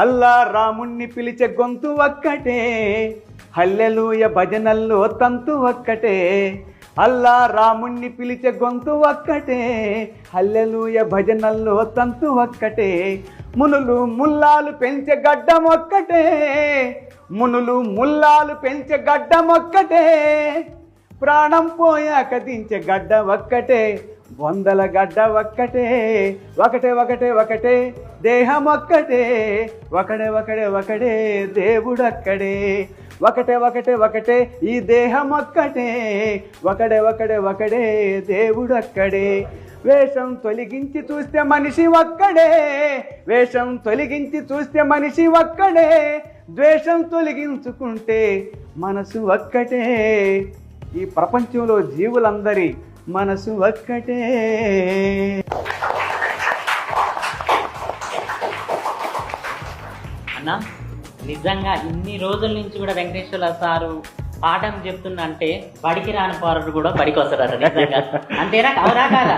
అల్లా రాముణ్ణి పిలిచే గొంతు ఒక్కటే, హల్లెలూయ భజనల్లో తంతు ఒక్కటే. అల్లా రాముణ్ణి పిలిచే గొంతు ఒక్కటే, హల్లెలూయ భజనల్లో తంతు ఒక్కటే. మునులు ముల్లాలు పెంచే గడ్డం ఒక్కటే, మునులు ముల్లాలు పెంచే గడ్డం ఒక్కటే. ప్రాణం పోయాక దించే గడ్డ ఒక్కటే, వందల గడ్డ ఒక్కటే. ఒకటే ఒకటే ఒకటే దేహం ఒక్కటే, ఒకడే ఒకడే ఒకడే దేవుడక్కడే. ఒకటే ఒకటే ఒకటే ఈ దేహం ఒక్కటే, ఒకడే ఒకడే ఒకడే దేవుడక్కడే. వేషం తొలగించి చూస్తే మనిషి ఒక్కడే, వేషం తొలగించి చూస్తే మనిషి ఒక్కడే. ద్వేషం తొలగించుకుంటే మనసు ఒక్కటే. ఈ ప్రపంచంలో జీవులందరి మనసు ఒక్కటే. అన్న నిజంగా ఇన్ని రోజుల నుంచి కూడా వెంకటేశ్వర సారు పాఠం చెప్తుందంటే బడికి రాని పోరాడు కూడా బడికి వస్తారట నిజంగా. అంతేనా? అవునా కాదా?